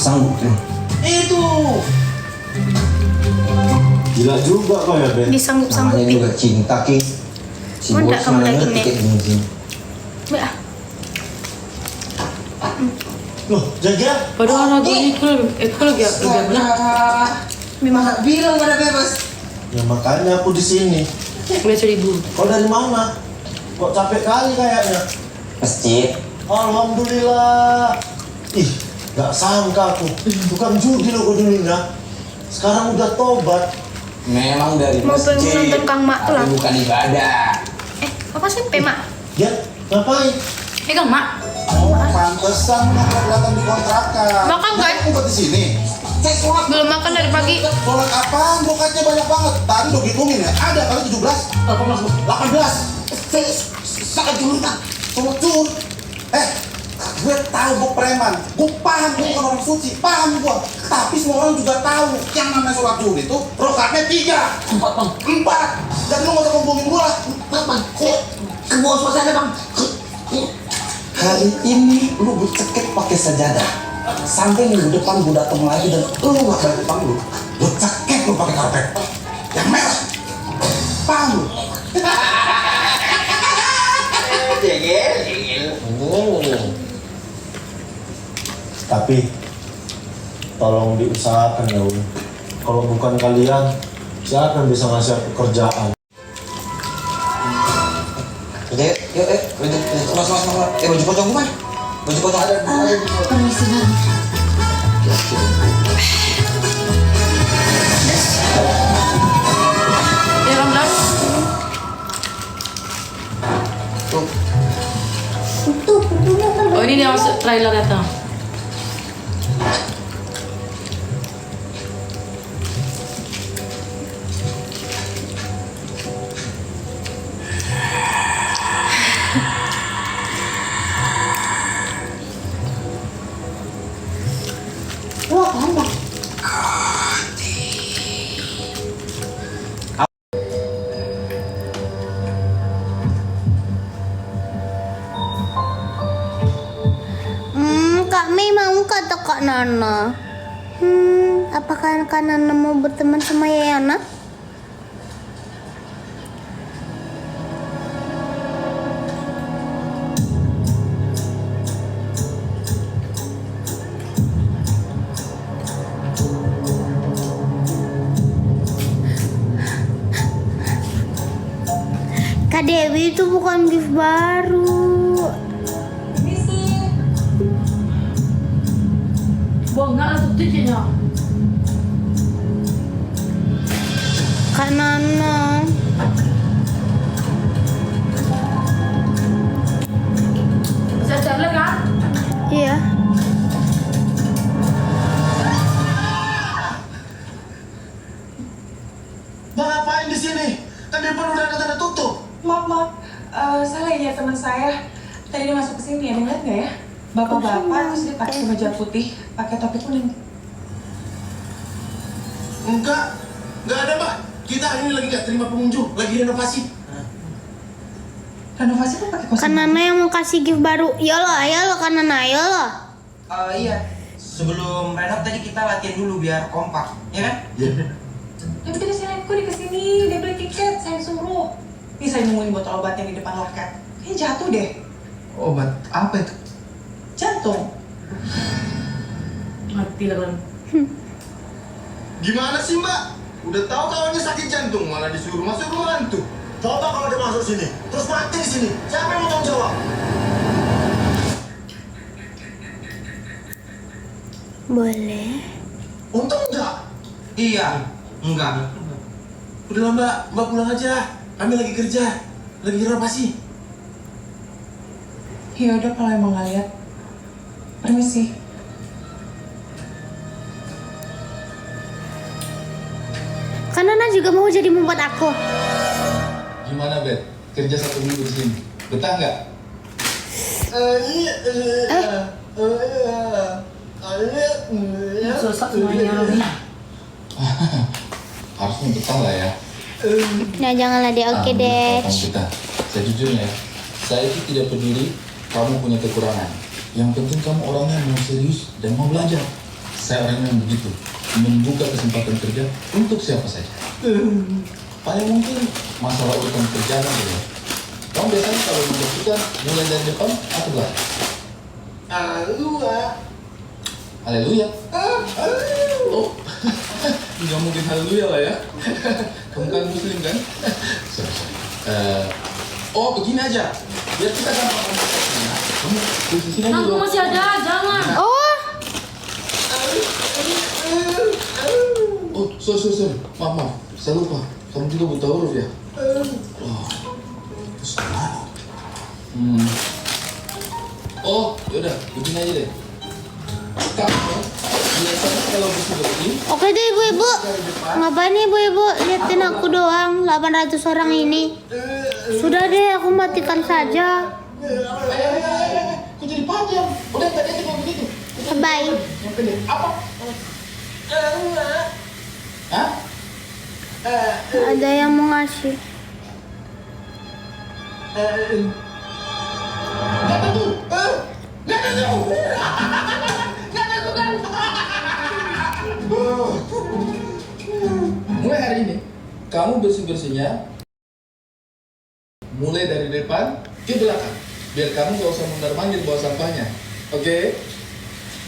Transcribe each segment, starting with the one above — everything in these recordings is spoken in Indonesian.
sanggup tuh. Itu. Gila juga kok ya, Ben. Namanya Disanggup-sanggupin. juga cinta, Ki. Si Oh, bos enggak, kamu mana lagi ngerti nih. kayak gini sih. Mbak, Loh, jaga. Padahal lagu ini itu lagi benar. memang Bilang pada bebas. Ya makanya aku di sini. Udah 1000. Kau dari mana? Kok capek kali kayaknya? Masjid. Alhamdulillah. Ih, gak sangka aku. Bukan judi loh kau dulunya. Sekarang udah tobat. Memang dari mau pengen masjid. nonton Kang Mak tuh lah. Tapi bukan ibadah. Apa sih Mak? Ya, ngapain? Pegang mak. Oh, pantesan nggak kelihatan di kontrakan. Makan, kan? Aku buat di sini. Saya sholat. Belum makan dari pagi. Sholat apaan? Brokatnya banyak banget. Tadi udah ngitungin ya. Ada kali 17, 18. Saya sangat dulu kan. Sholat zuhur. Gue tahu gue preman. Gue paham gue bukan orang suci. Paham gue. Tapi semua orang juga tahu yang namanya sholat zuhur itu brokatnya 3, 4. Jadi lu nggak usah ngomongin gue lah. Bang, ke bawah suasana bang. Hari ini lu gue cekek pakai sajadah. Sampai minggu depan gue datang lagi dan lu nggak balik utang lu. Gue cekek lu pakai karpet yang merah. Paham lu? Tapi tolong diusahakan ya, Un. Kalau bukan kalian, siapa yang bisa ngasih aku pekerjaan? Udah, yuk, mas, baju pocong mana? Baju pocong ada. Permisi Bang. Ya, Ramdan. Tuh. Oh, ini dia masuk trailer datang. Kak Mei mau kata Kak Nana. Apakah Kak Nana mau berteman sama Yana? Kak Dewi itu bukan gift baru. Buang nggak lah tutupnya. Kak Nana. Bisa jalan kan? Iya. Bang, ngapain di sini? Kan di depan udah ada tanda tutup. Maaf. Saya lagi lihat teman saya. Tadi dia masuk ke sini. Ada yang lihat nggak ya? Bapak-bapak terus dia pakai kemeja putih, pakai topi kuning. Enggak ada Mbak. Kita hari ini lagi nggak terima pengunjung, lagi renovasi. Renovasi kok pakai kostum? Kak Nana yang mau kasih gift baru. Ya lo Kak Nana, ya lo. Iya. Sebelum renov tadi kita latihan dulu biar kompak, ya kan? Iya. Tapi tadi saya lihat kok dia kesini, dia beli tiket, saya suruh. Ini saya nemuin botol obatnya di depan loket. Kayaknya jatuh deh, Obat apa itu? jantung. Mati lah kan. Gimana sih Mbak? Udah tahu kawannya sakit jantung, malah disuruh masuk ruangan tuh. Coba kalau dia masuk sini, terus mati di sini. Siapa yang mau tanggung jawab? Boleh. Untung enggak. Iya. Enggak. Udah lah Mbak pulang aja. Kami lagi kerja, lagi renovasi. Ya udah kalau emang nggak lihat. Permisi. Kak Nana juga mau jadi membuat aku. Gimana, Bet? Kerja 1 minggu di sini. Betah nggak? Susah semuanya Romi. Harusnya betah lah ya. Nah janganlah deh, oke deh. Kamu betah. Sejujurnya, saya itu tidak peduli kamu punya kekurangan. Yang penting kamu orangnya mau serius dan mau belajar. Saya orang yang begitu, membuka kesempatan kerja untuk siapa saja. Paling mungkin masalah urusan kerjaan aja ya. Kamu biasanya kalau membutuhkan mulai dari depan atau belakang? Haleluya. Oh, nggak mungkin haleluya lah ya. Kamu kan muslim kan? Sorry. Oh, begini aja. Biar kita gampang komunikasinya. Kamu di sini Aku dulu. masih ada, jangan. Oh, Oh, sorry. Maaf. Saya lupa. Kamu juga buta huruf ya? Oh, yaudah, begini aja deh. Kamu biasanya kalau bersih-bersih oke deh ibu-ibu. Ngapain nih ibu-ibu liatin aku doang 800 orang ini? Sudah deh, aku matikan saja. kok jadi panjang? Udah tadi aja kalau begitu. Bye. Yang pendek. Apa? Hah? Ada yang mau ngasih. Nggak tentu. Nggak tentu. Mulai hari ini, kamu bersih-bersihnya mulai dari depan ke belakang. Biar kamu gak usah mondar-mandir bawa sampahnya. Oke?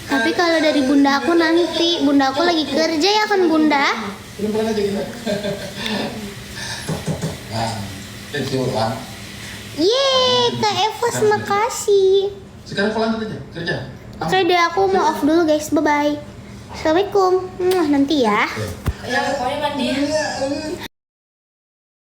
Tapi kalau dari bunda aku nanti, bunda aku lagi kerja ya kan bunda? Pelan-pelan aja kita. Nah, let's go, Bang. Yeay, Kak Evos makasih. Sekarang kau lanjut aja, kerja. Oke deh, aku mau off dulu guys, bye-bye. Assalamualaikum. Nanti ya. Ya, pokoknya mandi.